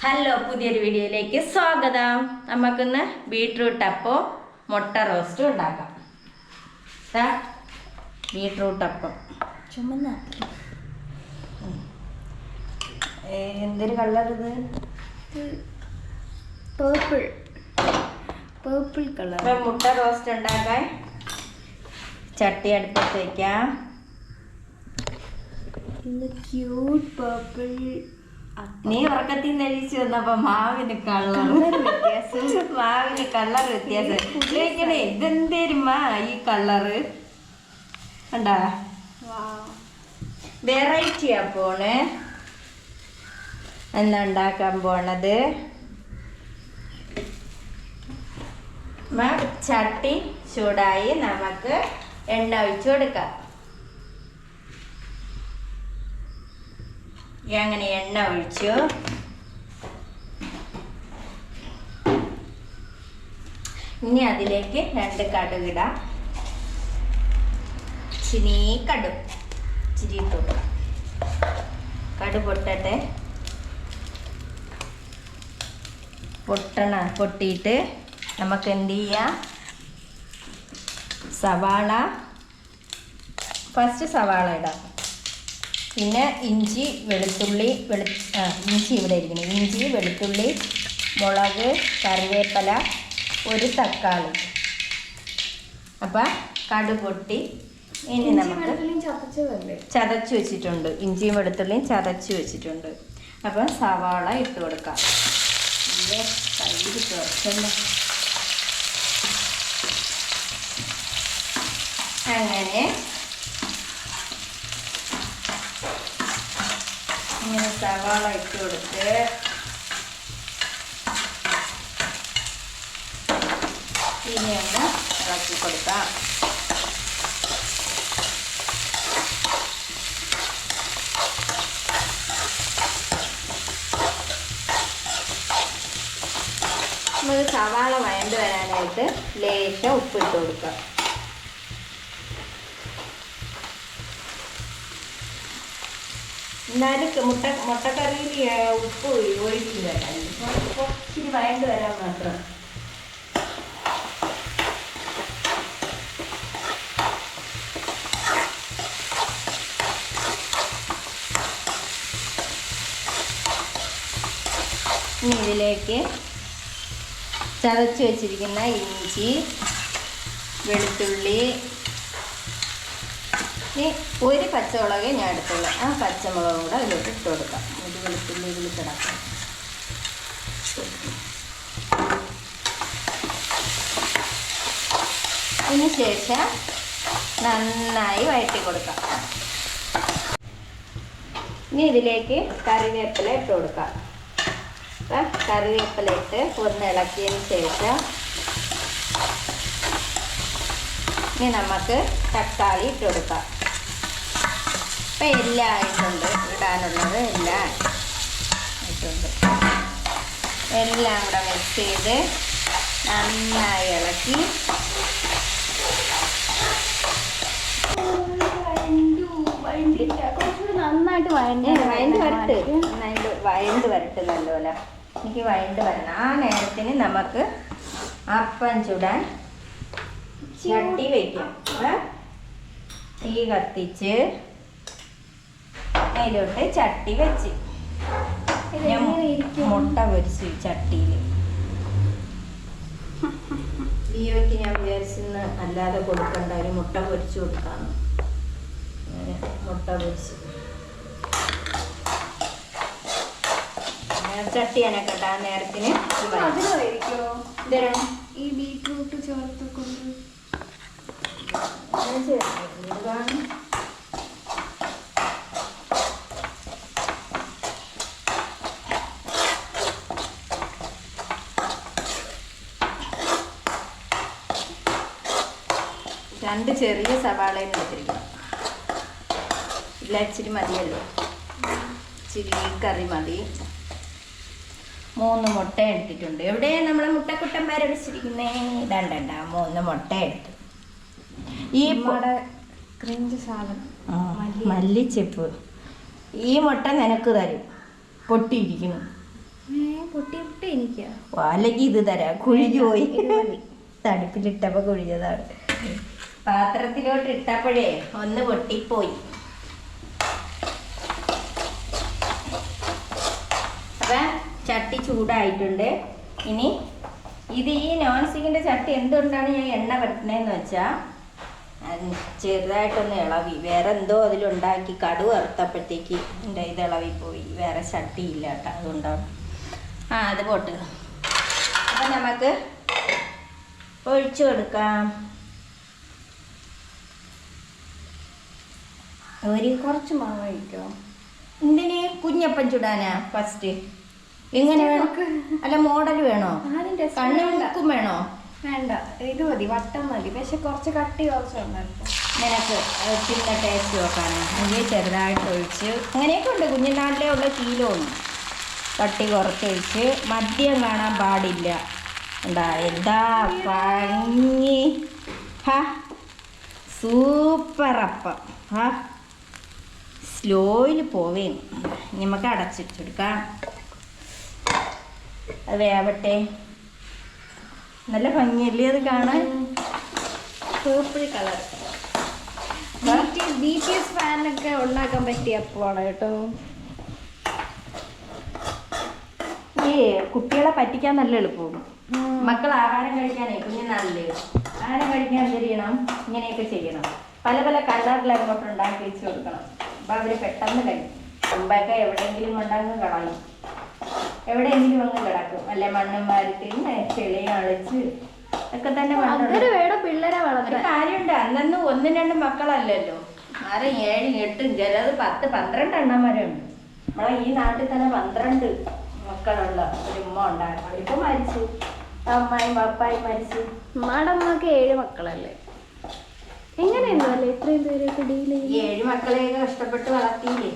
Hello, പുതിയൊരു വീഡിയോയിലേക്ക് സ്വാഗതം. നമുക്കിന്ന് ബീട്രൂട്ട് അപ്പം മുട്ട റോസ്റ്റും ഉണ്ടാക്കാം. ബീട്രൂട്ട് അപ്പം ചുമന്ന എന്തൊരു കളർ ഇത്? Purple colour. മുട്ട റോസ്റ്റ് ഉണ്ടാക്കാൻ ചട്ടി അടുപ്പത്ത് വയ്ക്കാം. Cute purple. നീ ഉറക്കത്തിൽ നിന്ന് എഴുതിച്ചു വന്നപ്പോ മാവിന് കളർ വ്യത്യാസം ഇതെന്തേരുമാ ഈ കളറ് കണ്ടാ? വെറൈറ്റി അപ്പോണ് എന്നാ ഉണ്ടാക്കാൻ പോണത്. ചട്ടി ചൂടായി നമുക്ക് എണ്ണ ഒഴിച്ചു കൊടുക്കാം. അങ്ങനെ എണ്ണ ഒഴിച്ചു. ഇനി അതിലേക്ക് 2 കടുകിടാം. ഇച്ചിരി ഇട്ടു. കടു പൊട്ടട്ടെ. പൊട്ടിയിട്ട് നമുക്ക് എന്ത് ചെയ്യാം? ഫസ്റ്റ് സവാള ഇടാം. പിന്നെ ഇഞ്ചി വെളുത്തുള്ളി ഇഞ്ചി ഇവിടെ ഇരിക്കണം. ഇഞ്ചി വെളുത്തുള്ളി മുളക് കറിവേപ്പില 1 തക്കാളി. അപ്പം കടു പൊട്ടി. ഇനി നമുക്ക് ചതച്ച് വെച്ചിട്ടുണ്ട്. ഇഞ്ചിയും വെളുത്തുള്ളിയും ചതച്ച് വെച്ചിട്ടുണ്ട്. അപ്പം സവാള ഇട്ട് കൊടുക്കാം. അങ്ങനെ ഇങ്ങനെ സവാള ഇട്ട് കൊടുത്ത് ഇനി ഒന്ന് ഇളക്കി കൊടുക്കാം. നമുക്ക് സവാള വഴണ്ട് വരാനായിട്ട് ലേശം ഉപ്പിട്ട് കൊടുക്കാം. എന്നാലും മുട്ടക്കറിയിൽ ഉപ്പ് ഒഴിക്കില്ല. ഇച്ചിരി വഴണ്ട് വരാൻ മാത്രം. ഇനി ഇതിലേക്ക് ചതച്ച് വെച്ചിരിക്കുന്ന ഇഞ്ചി വെളുത്തുള്ളി, ഇനി 1 പച്ചമുളക് ഞാൻ എടുത്തുള്ളൂ. ആ പച്ചമുളകും കൂടെ അതിലോട്ട് ഇട്ട് കൊടുക്കാം. ഒരു വെളുത്തുള്ളി ഇതിൽ കിടക്കാം. അതിന് ശേഷം നന്നായി വഴറ്റി കൊടുക്കാം. ഇനി ഇതിലേക്ക് കറിവേപ്പില ഇട്ട് കൊടുക്കാം. കറിവേപ്പില ഇട്ട് ഒന്ന് ഇളക്കിയതിന് ശേഷം ഇനി നമുക്ക് തക്കാളി ഇട്ട് കൊടുക്കാം. ഇപ്പം എല്ലാം ആയിട്ടുണ്ട്. ഇടാനുള്ളത് എല്ലാം ആയിട്ടുണ്ട്. എല്ലാം കൂടെ മിക്സ് ചെയ്ത് നന്നായി ഇളക്കി നന്നായിട്ട് വഴണ്ട് വരട്ട് നല്ലപോലെ. എനിക്ക് വഴണ്ട് വരണം. ആ നേരത്തിന് നമുക്ക് അപ്പം ചുടാൻ ചട്ടി വയ്ക്കാം. തീ കത്തിച്ച് അതിലോട്ട് ചട്ടി വെച്ച് മുട്ട പൊരിച്ച് ചട്ടിയിൽ ലിയോയ്ക്ക് ഞാൻ വിചാരിച്ചെന്ന് അല്ലാതെ കൊടുക്കണ്ട, ഒരു മുട്ട പൊരിച്ച് കൊടുക്കാന്ന്. അങ്ങനെ മുട്ട പൊരിച്ച് ചട്ടി അനക്കട്ട. ആ നേരത്തിന് ഈ ബീട്രൂട്ട് ചേർത്ത് കൊണ്ട് 2 ചെറിയ സവാളയും എടുത്തിരിക്കണം. ഇല്ല, ഇച്ചിരി മതിയല്ലോ. ഇച്ചിരി കറി മതി. 3 മുട്ട എടുത്തിട്ടുണ്ട്. എവിടെ നമ്മളെ മുട്ടക്കുട്ടന്മാരടിച്ചിരിക്കുന്നേ? 3 മുട്ട എടുത്തു. ഈ ക്രിഞ്ച് സാധനം മല്ലിച്ചെപ്പ്. ഈ മുട്ട നിനക്ക് തരും. പൊട്ടിയിരിക്കുന്നു. പൊട്ടിയിട്ട് എനിക്കാ അല്ലെങ്കിൽ ഇത് തരാം. കുഴിഞ്ഞു പോയി. തടുപ്പിലിട്ടപ്പോൾ കുഴിഞ്ഞതാണ്. പാത്രത്തിലോട്ട് ഇട്ടപ്പോഴേ ഒന്ന് പൊട്ടിപ്പോയി. അപ്പം ചട്ടി ചൂടായിട്ടുണ്ട്. ഇനി ഇത് ഈ നോൺ സ്റ്റിക്കിൻ്റെ ചട്ടി എന്തുകൊണ്ടാണ് ഞാൻ എണ്ണ വെട്ടണേന്ന് വെച്ചാൽ ചെറുതായിട്ടൊന്ന് ഇളവി. വേറെ എന്തോ അതിലുണ്ടാക്കി കടു വറുത്തപ്പോഴത്തേക്ക് എൻ്റെ ഇത് ഇളവിപ്പോയി. വേറെ ചട്ടിയില്ല കേട്ടോ, അതുകൊണ്ടാണ്. അത് പോട്ട്. അപ്പം നമുക്ക് ഒഴിച്ചു കൊടുക്കാം. കുറച്ച് മാവ് ഒഴിക്കോ? എന്തിന്? കുഞ്ഞപ്പം ചുടാനാ ഫസ്റ്റ്? എങ്ങനെ വേണം? അല്ല മോഡൽ വേണോ? കണ്ണും മൂക്കും വേണോ? വേണ്ട, ഇത് മതി, വട്ടം മതി. പക്ഷെ കുറച്ച് കട്ടി കുറച്ചുണ്ടായിരുന്നു. നിനക്ക് പിന്നെ ടേസ്റ്റ് നോക്കാനാ? എനിക്ക് ചെറുതായിട്ട് ഒഴിച്ച് അങ്ങനെയൊക്കെ ഉണ്ട്. കുഞ്ഞിനാട്ടിലെ ഉള്ള ശീലമൊന്നും. കട്ടി കുറച്ചൊഴിച്ച് മദ്യം കാണാൻ പാടില്ല. എന്താ ഭംഗി! സൂപ്പറപ്പം. സ്ലോയിൽ പോവേന്. നമുക്ക് അടച്ചിട്ടെടുക്കാം. അത് വേവട്ടെ. നല്ല ഭംഗിയല്ലേ അത് കാണാൻ? Purple colour. BTS ഫാനൊക്കെ ഉണ്ടാക്കാൻ പറ്റിയ അപ്പമാണ് കേട്ടോ. ഈ കുട്ടികളെ പറ്റിക്കാൻ നല്ല എളുപ്പവും. മക്കൾ ആഹാരം കഴിക്കാനേ കുഞ്ഞുനാളില് ആഹാരം കഴിക്കാൻ എന്ത് ചെയ്യണം? ഇങ്ങനെയൊക്കെ ചെയ്യണം. പല പല കളറിൽ അങ്ങോട്ട് ഉണ്ടാക്കി വെച്ച് കൊടുക്കണം. അപ്പം അവർ പെട്ടെന്ന് കഴിക്കും. മുമ്പൊക്കെ എവിടെയെങ്കിലും കൊണ്ടങ്ങ് കളയും. എവിടെയെങ്കിലും അങ്ങ് കിടക്കും. അല്ല മണ്ണും വാരിട്ട് ചെളിയും അളിച്ച് ഒക്കെ തന്നെ വേണം പിള്ളേരെ വളർത്താൻ. കാര്യമുണ്ട്. അന്നൊന്നും 1-2 മക്കളല്ലല്ലോ. 6, 7, 8 ചിലത് 10, 12 എണ്ണം വരെ ഉണ്ട്. നമ്മളെ ഈ നാട്ടിൽ തന്നെ 12 മക്കളുള്ള ഒരു ഉമ്മ ഉണ്ടായിരുന്നു. അവരിപ്പോൾ മരിച്ചു. അമ്മായും പപ്പായും മരിച്ചു. ഉമ്മയുടെ അമ്മക്ക് 7 മക്കളല്ലേ? എങ്ങനെയുണ്ടോ അല്ലേ ഇത്രയും പേരൊക്കെ ഡീൽ ചെയ്യും? 7 മക്കളെയൊക്കെ കഷ്ടപ്പെട്ട് വളർത്തിയില്ലേ?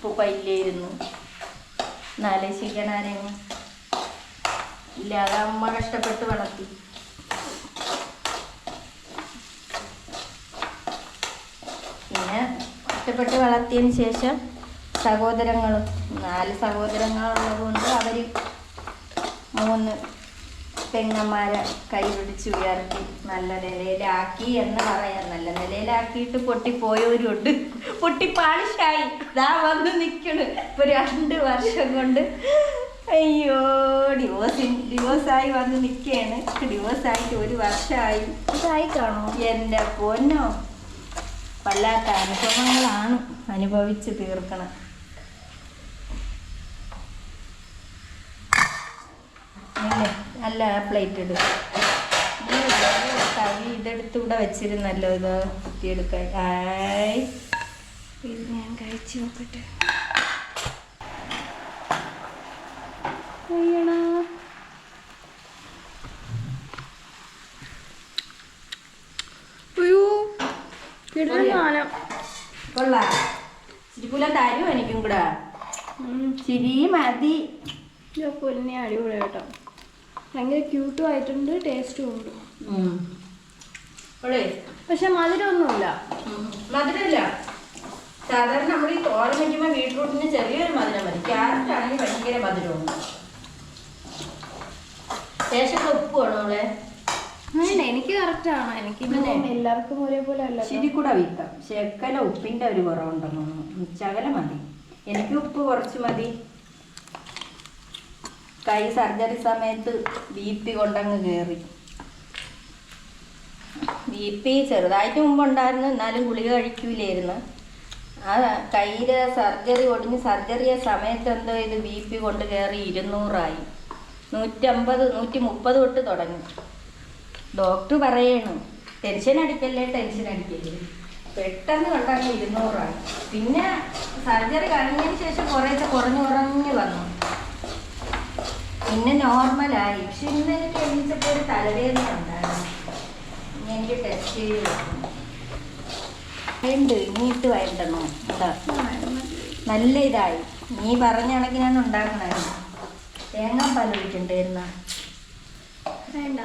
ഉപ്പ ഇല്ലായിരുന്നു. നാലേശിക്കണാരെയും ഇല്ലാതെ അമ്മ കഷ്ടപ്പെട്ട് വളർത്തി. പിന്നെ കഷ്ടപ്പെട്ട് വളർത്തിയതിന് ശേഷം സഹോദരങ്ങളും 4 സഹോദരങ്ങളുള്ളത് കൊണ്ട് അവർ 3 പെങ്ങന്മാരെ കൈ പിടിച്ച് ഉയർത്തി നല്ല നിലയിലാക്കി എന്ന് പറയാം. നല്ല നിലയിലാക്കിയിട്ട് പൊട്ടിപ്പോയവരുണ്ട്. പൊട്ടിപ്പാളിഷായി ഇതാ വന്ന് നിൽക്കണ്. ഇപ്പോൾ 2 വർഷം കൊണ്ട്. അയ്യോ, ഡിവോഴ്സായി വന്ന് നിൽക്കുകയാണ്. ഡിവോഴ്സായിട്ട് 1 വർഷമായി. ഇതായി കാണോ? എൻ്റെ പൊന്നോ, വല്ലാത്ത അനുഭവങ്ങളാണ് അനുഭവിച്ച് തീർക്കണം. നല്ല പ്ലേറ്റ് ഇടും. കവി ഇതെടുത്ത് ഇവിടെ വെച്ചിരുന്നല്ലോ. ഇത് കുത്തിയെടുക്കാൻ. ഇത് ഞാൻ കഴിച്ചു നോക്കട്ടെ. കൊള്ളാം. ചിരിപ്പൂല തരും എനിക്കും കൂടെ. ചിരി മതി. പൊന്നെ അടിപൊളി കേട്ടോ. ഭയങ്കര ക്യൂട്ടും ആയിട്ടുണ്ട്, ടേസ്റ്റും ഉണ്ട്. പക്ഷെ മധുരമൊന്നുമില്ല. മധുരമില്ല. സാധാരണ നമ്മൾ ഈ തോരൻ വയ്ക്കുമ്പോൾ ബീട്രൂട്ടിന് ചെറിയൊരു മധുരം മതി. ക്യാരറ്റ് ആണെങ്കിൽ ഭയങ്കര മധുരമാണ്. ശേഷം ഉപ്പ് വേണോ അവളെ? എനിക്ക് കറക്റ്റ് ആണ്. എനിക്ക് എല്ലാവർക്കും ഒരേപോലെ അല്ല. ശരി കൂടെ വീക്കാം. ശക്കല ഉപ്പിന്റെ ഒരു കുറവുണ്ടെന്ന് തോന്നുന്നു. ശകല മതി. എനിക്ക് ഉപ്പ് കുറച്ച് മതി. കൈ സർജറി സമയത്ത് BP കൊണ്ടങ്ങ് കയറി. BP ചെറുതായിട്ട് മുമ്പുണ്ടായിരുന്നു, എന്നാലും ഗുളിക കഴിക്കൂലായിരുന്നു. ആ കയ്യില് സർജറി ഒടിഞ്ഞ് സർജറിയ സമയത്ത് എന്തോ ഇത് BP കൊണ്ട് കയറി 200 150 130 തൊട്ട് തുടങ്ങി. ഡോക്ടർ പറയണു ടെൻഷൻ അടിക്കല്ലേ. പെട്ടെന്ന് കണ്ടങ്ങ് 200. പിന്നെ സർജറി കഴിഞ്ഞതിന് ശേഷം കുറേശ്ശെ കുറഞ്ഞ് വന്നു. പിന്നെ നോർമലായി. പക്ഷെ ഇന്ന് എനിക്ക് എണീച്ചപ്പോൾ ഒരു തലവേദന ഉണ്ടായിരുന്നു. എനിക്ക് ടെസ്റ്റ് ചെയ്ത് വേണ്ട. ഇനിയിട്ട് വേണ്ടണോ? നല്ല ഇതായി. നീ പറഞ്ഞ കണക്ക് ഞാൻ ഉണ്ടാക്കണമായിരുന്നു. തേങ്ങാപ്പാൽ ഒഴിക്കണ്ടായിരുന്ന? വേണ്ട.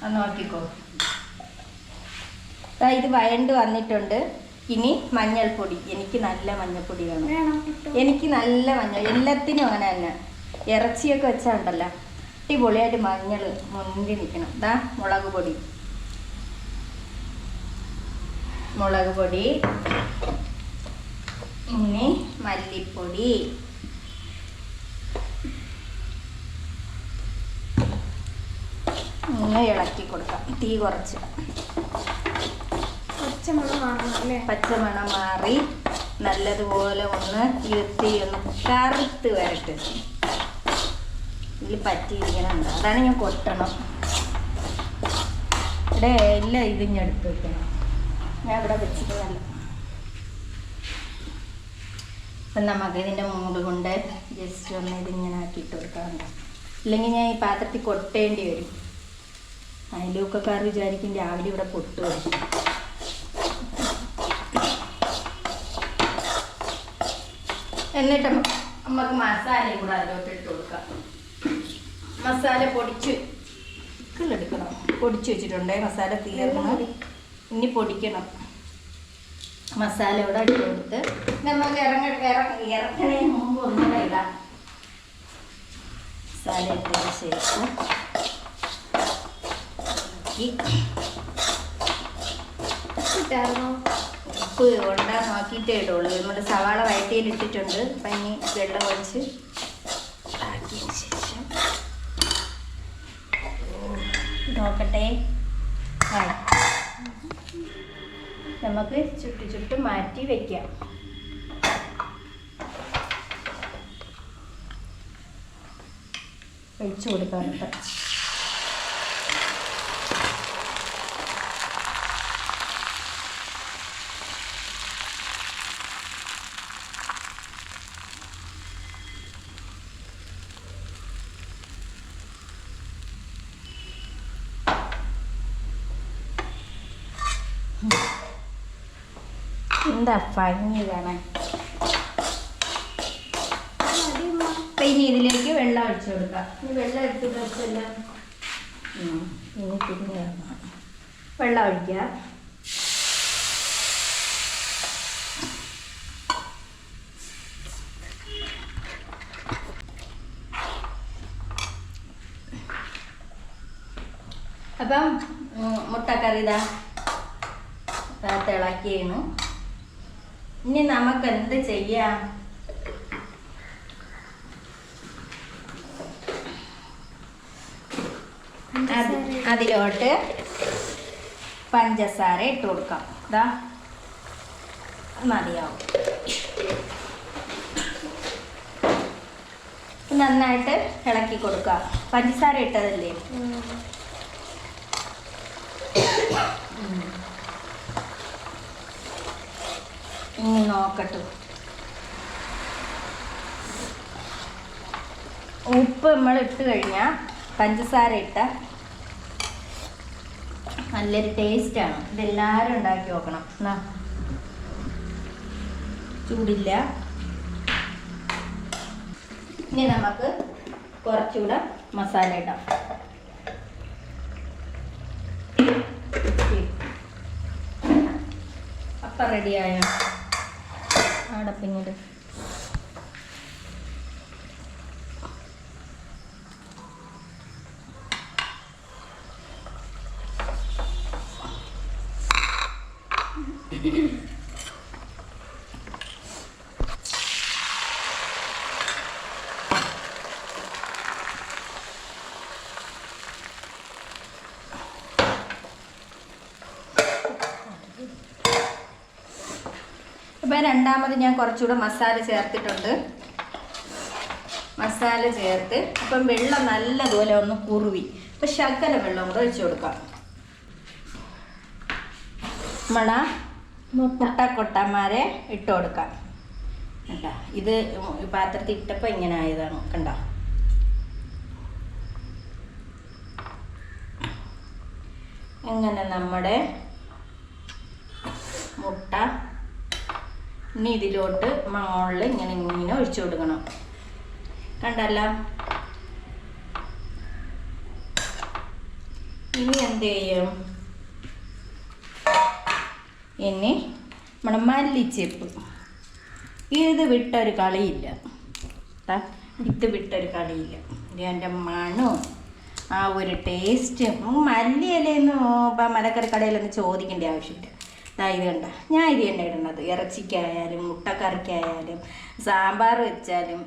അത് നോക്കിക്കോ. ഇത് വയണ്ട് വന്നിട്ടുണ്ട്. ഇനി മഞ്ഞൾപ്പൊടി. എനിക്ക് നല്ല മഞ്ഞൾപ്പൊടി വേണം. വേണം. എനിക്ക് നല്ല മഞ്ഞൾ, എല്ലാത്തിനും അങ്ങനെ തന്നെ. ഇറച്ചിയൊക്കെ വെച്ചാൽ ഉണ്ടല്ലോ അടിപൊളിയായിട്ട് മഞ്ഞൾ മുന്നിൽ നിൽക്കണം. ഇതാ മുളക് പൊടി, മുളക് പൊടി, ഇനി മല്ലിപ്പൊടി, ഇങ്ങനെ ഇളക്കി കൊടുക്കാം. തീ കുറച്ച് പച്ചമണം മാറി നല്ലതുപോലെ ഒന്ന് ഇരുത്തി ഒന്ന് കറുത്ത് വരട്ടെ. ഇതിൽ പറ്റിയിരിക്കണം. അതാണ് ഞാൻ കൊട്ടണം. ഇവിടെ എല്ലാം ഇതിഞ്ഞെടുത്ത് വെക്കണം. ഞാൻ ഇവിടെ വെച്ചിട്ട് നല്ല. അപ്പം നമുക്ക് ഇതിൻ്റെ മൂട് കൊണ്ട് ജസ്റ്റ് ഒന്ന് ഇതിങ്ങനെ ആക്കിയിട്ട് കൊടുക്കാറുണ്ട്. ഇല്ലെങ്കിൽ ഞാൻ ഈ പാത്രത്തിൽ കൊട്ടേണ്ടി വരും. അയലൂക്കക്കാർ വിചാരിക്കും രാവിലെ ഇവിടെ പൊട്ട് വരും. എന്നിട്ട് നമുക്ക് മസാലയും കൂടെ അതിലോട്ട് ഇട്ട് കൊടുക്കാം. മസാല പൊടിച്ചെടുക്കണം. പൊടിച്ച് വെച്ചിട്ടുണ്ട്. മസാല തീർന്നു. ഇനി പൊടിക്കണം. മസാല ഇവിടെ ഇട്ട് കൊടുത്ത് നമുക്ക് ഇറക്കണതിന് മുമ്പ് ഒന്നുകൂടെ ഇടാം. മസാല ഇട്ടതിന് ശേഷം ഉപ്പ് കൊണ്ടാ നോക്കിയിട്ടേ ഇടുള്ളൂ. നമ്മൾ സവാള വഴറ്റിയിൽ ഇട്ടിട്ടുണ്ട്. അപ്പം ഇനി വെള്ളം ഒഴിച്ച് ആക്കിയതിന് ശേഷം നോക്കട്ടെ. നമുക്ക് ചുട്ടി മാറ്റി വെക്കാം. ഒഴിച്ചു കൊടുക്കാം. എന്താ ഭംഗി കാണാൻ. അപ്പം ഇനി ഇതിലേക്ക് വെള്ളം ഒഴിച്ചു കൊടുക്കാം. ഇനി വെള്ളം എടുത്ത് വെച്ചെല്ലാം ഇനി പിന്നെ വെള്ളം ഒഴിക്കുക. അപ്പം മുട്ടക്കറി ഇതാ തിളക്കിയാണ്. ഇനി നമുക്ക് എന്ത് ചെയ്യാം? അതിലോട്ട് പഞ്ചസാര ഇട്ട് കൊടുക്കാം. ഇതാ മതിയാവും. നന്നായിട്ട് ഇളക്കി കൊടുക്കാം. പഞ്ചസാര ഇട്ടതല്ലേ. ഇനി നോക്കട്ടെ. ഉപ്പ് നമ്മൾ ഇട്ട് കഴിഞ്ഞാൽ പഞ്ചസാര ഇട്ട നല്ലൊരു ടേസ്റ്റാണ്. ഇതെല്ലാവരും ഉണ്ടാക്കി നോക്കണം. എന്നാ ചൂടില്ല. ഇനി നമുക്ക് കുറച്ചുകൂടെ മസാല ഇടാം. അപ്പം റെഡിയായോ? അടപ്പിങ്ങോട്ട് ഇപ്പം രണ്ടാമത് ഞാൻ കുറച്ചുകൂടെ മസാല ചേർത്തിട്ടുണ്ട്. മസാല ചേർത്ത് അപ്പം വെള്ളം നല്ലതുപോലെ ഒന്ന് കുറുവി. അപ്പം ശകല വെള്ളം കൂടെ ഒഴിച്ചു കൊടുക്കാം. നമ്മളാ മുട്ടക്കൊട്ടന്മാരെ ഇട്ട് കൊടുക്കാം. കണ്ടോ? ഇത് പാത്രത്തിൽ ഇട്ടപ്പോൾ ഇങ്ങനെ ആയതാണ്. കണ്ടോ? അങ്ങനെ നമ്മുടെ മുട്ട ഇനി ഇതിലോട്ട് മുകളിൽ ഇങ്ങനെ ഇങ്ങനെ ഒഴിച്ചു കൊടുക്കണം. കണ്ടല്ലോ? ഇനി എന്ത് ചെയ്യും? ഇനി നമ്മുടെ മല്ലിച്ചെപ്പ്. ഇത് വിട്ടൊരു കളിയില്ല, ഇത് വിട്ടൊരു കളിയില്ല. ഇതിൻ്റെ മണവും ആ ഒരു ടേസ്റ്റും. മല്ലിയിലൊന്നും ഇപ്പം മലക്കറി കടയിലൊന്നും ചോദിക്കേണ്ട ആവശ്യമില്ല. ഇത് കണ്ട, ഞാൻ ഇത് തന്നെ ഇടുന്നത്. ഇറച്ചിക്കായാലും മുട്ടക്കറിക്കായാലും സാമ്പാർ വെച്ചാലും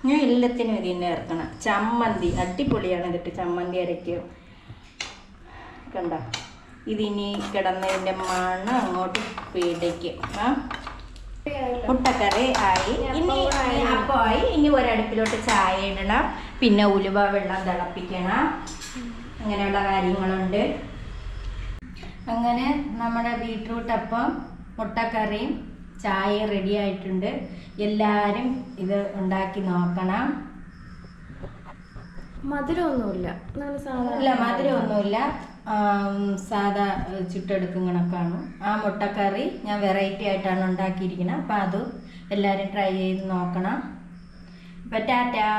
ഞാൻ എല്ലാത്തിനും ഇത് തന്നെ ഇറക്കണം. ചമ്മന്തി അടിപൊളിയാണ്. ഇതിട്ട് ചമ്മന്തി അരയ്ക്കും കണ്ട. ഇതിനി കിടന്നതിൻ്റെ മണം അങ്ങോട്ട് പിടിക്കും. മുട്ടക്കറി ആയി. ഇനി അപ്പമായി. ഇനി ഒരടുപ്പിലോട്ട് ചായ ഇടണം, പിന്നെ ഉലുവ വെള്ളം തിളപ്പിക്കണം, അങ്ങനെയുള്ള കാര്യങ്ങളുണ്ട്. അങ്ങനെ നമ്മുടെ ബീട്രൂട്ട് അപ്പം മുട്ടക്കറിയും ചായയും റെഡി ആയിട്ടുണ്ട്. എല്ലാവരും ഇത് ഉണ്ടാക്കി നോക്കണം. മധുരമൊന്നുമില്ല, ഇല്ല മധുരമൊന്നുമില്ല, സാധാ ചുട്ടെടുക്കും കണക്കാണ്. ആ മുട്ടക്കറി ഞാൻ വെറൈറ്റി ആയിട്ടാണ് ഉണ്ടാക്കിയിരിക്കുന്നത്. അപ്പം അത് എല്ലാവരും ട്രൈ ചെയ്ത് നോക്കണം. അപ്പം ടാറ്റാ.